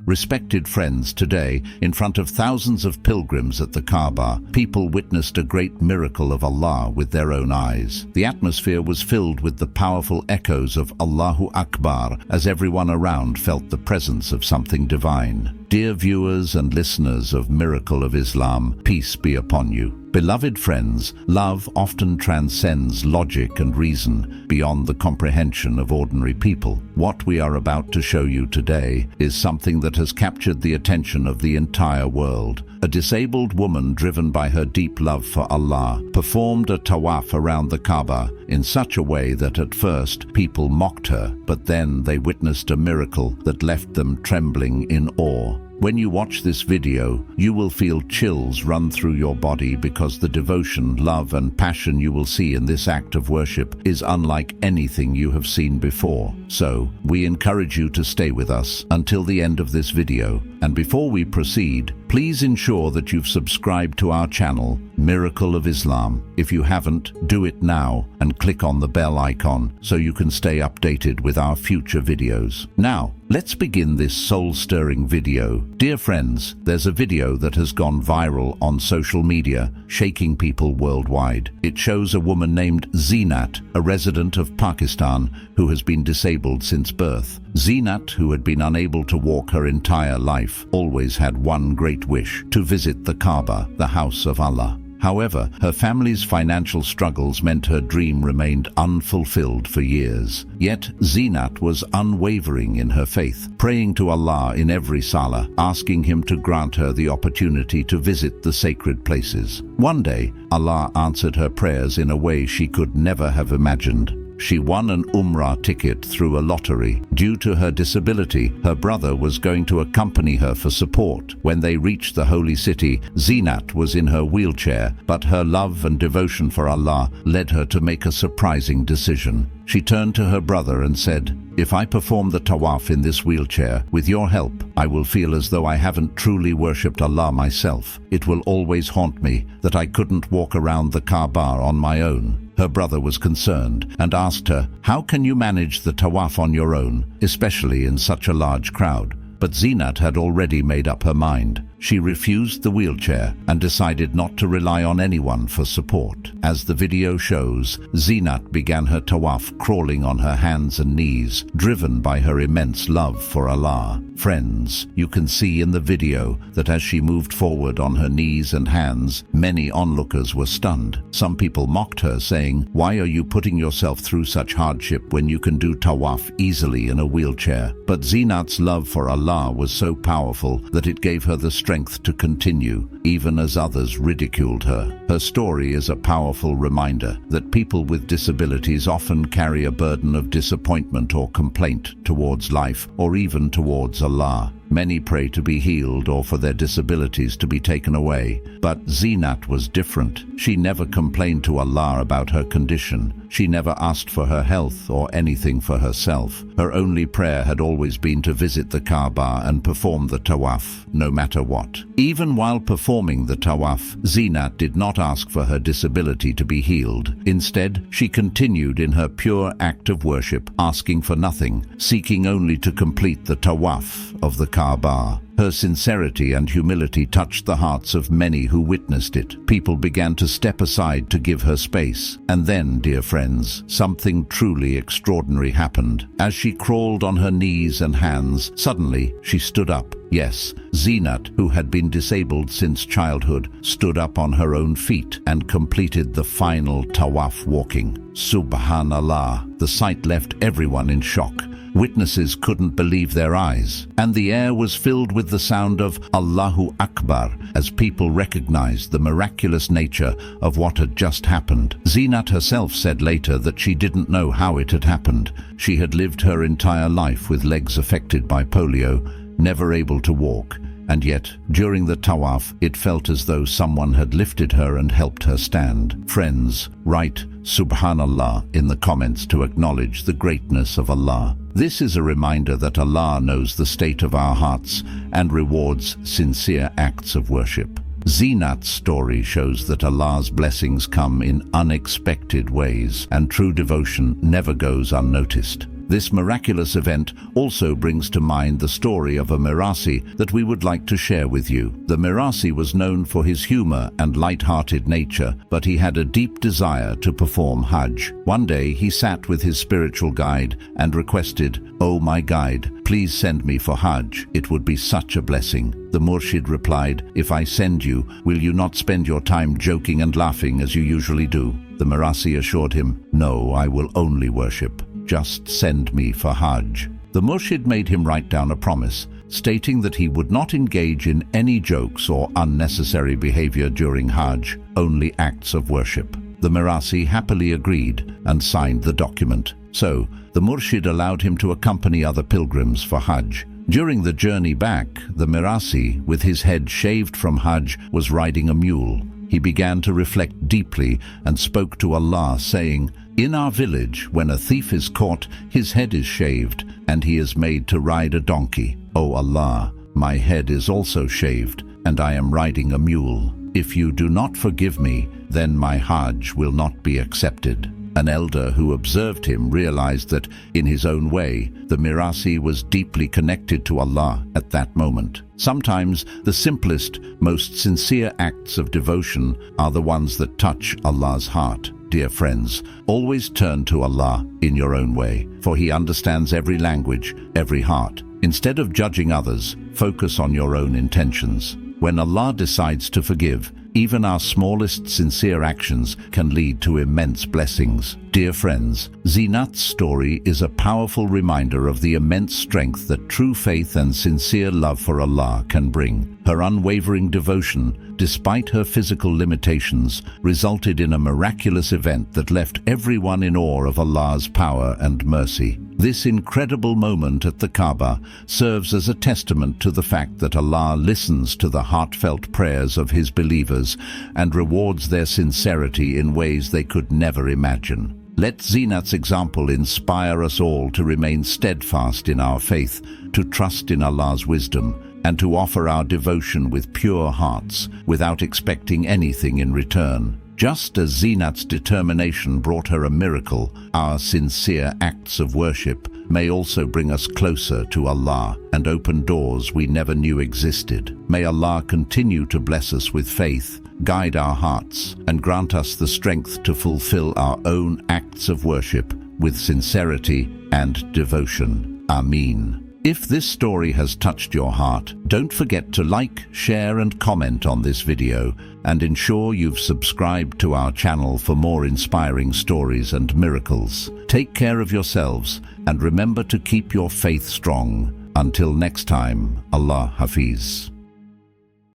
Respected friends, today, in front of thousands of pilgrims at the Kaaba, people witnessed a great miracle of Allah with their own eyes. The atmosphere was filled with the powerful echoes of Allahu Akbar as everyone around felt the presence of something divine. Dear viewers and listeners of Miracle of Islam, peace be upon you. Beloved friends, love often transcends logic and reason beyond the comprehension of ordinary people. What we are about to show you today is something that has captured the attention of the entire world. A disabled woman, driven by her deep love for Allah, performed a tawaf around the Kaaba in such a way that at first people mocked her, but then they witnessed a miracle that left them trembling in awe. When you watch this video, you will feel chills run through your body because the devotion, love and passion you will see in this act of worship is unlike anything you have seen before. So, we encourage you to stay with us until the end of this video. And before we proceed, please ensure that you've subscribed to our channel, Miracle of Islam. If you haven't, do it now and click on the bell icon so you can stay updated with our future videos. Now, let's begin this soul-stirring video. Dear friends, there's a video that has gone viral on social media, shaking people worldwide. It shows a woman named Zenat, a resident of Pakistan, who has been disabled since birth. Zenat, who had been unable to walk her entire life, always had one great wish: to visit the Kaaba, the house of Allah. However, her family's financial struggles meant her dream remained unfulfilled for years. Yet, Zenat was unwavering in her faith, praying to Allah in every salah, asking Him to grant her the opportunity to visit the sacred places. One day, Allah answered her prayers in a way she could never have imagined. She won an Umrah ticket through a lottery. Due to her disability, her brother was going to accompany her for support. When they reached the holy city, Zenat was in her wheelchair, but her love and devotion for Allah led her to make a surprising decision. She turned to her brother and said, "If I perform the tawaf in this wheelchair, with your help, I will feel as though I haven't truly worshipped Allah myself. It will always haunt me that I couldn't walk around the Kaaba on my own." Her brother was concerned and asked her, "How can you manage the tawaf on your own, especially in such a large crowd?" But Zenat had already made up her mind. She refused the wheelchair and decided not to rely on anyone for support. As the video shows, Zenat began her tawaf crawling on her hands and knees, driven by her immense love for Allah. Friends, you can see in the video that as she moved forward on her knees and hands, many onlookers were stunned. Some people mocked her, saying, "Why are you putting yourself through such hardship when you can do tawaf easily in a wheelchair?" But Zenat's love for Allah was so powerful that it gave her the strength to continue, even as others ridiculed her. Her story is a powerful reminder that people with disabilities often carry a burden of disappointment or complaint towards life, or even towards Allah. Many pray to be healed or for their disabilities to be taken away. But Zenat was different. She never complained to Allah about her condition. She never asked for her health or anything for herself. Her only prayer had always been to visit the Kaaba and perform the tawaf, no matter what. Even while performing the tawaf, Zenat did not ask for her disability to be healed. Instead, she continued in her pure act of worship, asking for nothing, seeking only to complete the tawaf of the Kaaba. Her sincerity and humility touched the hearts of many who witnessed it. People began to step aside to give her space. And then, dear friends, something truly extraordinary happened. As she crawled on her knees and hands, suddenly she stood up. Yes, Zenat, who had been disabled since childhood, stood up on her own feet and completed the final tawaf walking. Subhanallah! The sight left everyone in shock. Witnesses couldn't believe their eyes, and the air was filled with the sound of Allahu Akbar as people recognized the miraculous nature of what had just happened. Zenat herself said later that she didn't know how it had happened. She had lived her entire life with legs affected by polio, never able to walk, and yet, during the tawaf, it felt as though someone had lifted her and helped her stand. Friends, write Subhanallah in the comments to acknowledge the greatness of Allah. This is a reminder that Allah knows the state of our hearts and rewards sincere acts of worship. Zenat's story shows that Allah's blessings come in unexpected ways, and true devotion never goes unnoticed. This miraculous event also brings to mind the story of a Mirasi that we would like to share with you. The Mirasi was known for his humor and light-hearted nature, but he had a deep desire to perform Hajj. One day he sat with his spiritual guide and requested, "Oh my guide, please send me for Hajj. It would be such a blessing." The Murshid replied, "If I send you, will you not spend your time joking and laughing as you usually do?" The Mirasi assured him, "No, I will only worship. Just send me for Hajj." The Murshid made him write down a promise, stating that he would not engage in any jokes or unnecessary behavior during Hajj, only acts of worship. The Mirasi happily agreed and signed the document. So, the Murshid allowed him to accompany other pilgrims for Hajj. During the journey back, the Mirasi, with his head shaved from Hajj, was riding a mule. He began to reflect deeply and spoke to Allah, saying, "In our village, when a thief is caught, his head is shaved, and he is made to ride a donkey. O Allah, my head is also shaved, and I am riding a mule. If you do not forgive me, then my Hajj will not be accepted." An elder who observed him realized that, in his own way, the Mirasi was deeply connected to Allah at that moment. Sometimes the simplest, most sincere acts of devotion are the ones that touch Allah's heart. Dear friends, always turn to Allah in your own way, for He understands every language, every heart. Instead of judging others, focus on your own intentions. When Allah decides to forgive, even our smallest sincere actions can lead to immense blessings. Dear friends, Zenat's story is a powerful reminder of the immense strength that true faith and sincere love for Allah can bring. Her unwavering devotion, despite her physical limitations, resulted in a miraculous event that left everyone in awe of Allah's power and mercy. This incredible moment at the Kaaba serves as a testament to the fact that Allah listens to the heartfelt prayers of His believers and rewards their sincerity in ways they could never imagine. Let Zenat's example inspire us all to remain steadfast in our faith, to trust in Allah's wisdom, and to offer our devotion with pure hearts, without expecting anything in return. Just as Zenat's determination brought her a miracle, our sincere acts of worship may also bring us closer to Allah and open doors we never knew existed. May Allah continue to bless us with faith, guide our hearts, and grant us the strength to fulfill our own acts of worship with sincerity and devotion. Ameen. If this story has touched your heart, don't forget to like, share and comment on this video, and ensure you've subscribed to our channel for more inspiring stories and miracles. Take care of yourselves and remember to keep your faith strong. Until next time, Allah Hafiz.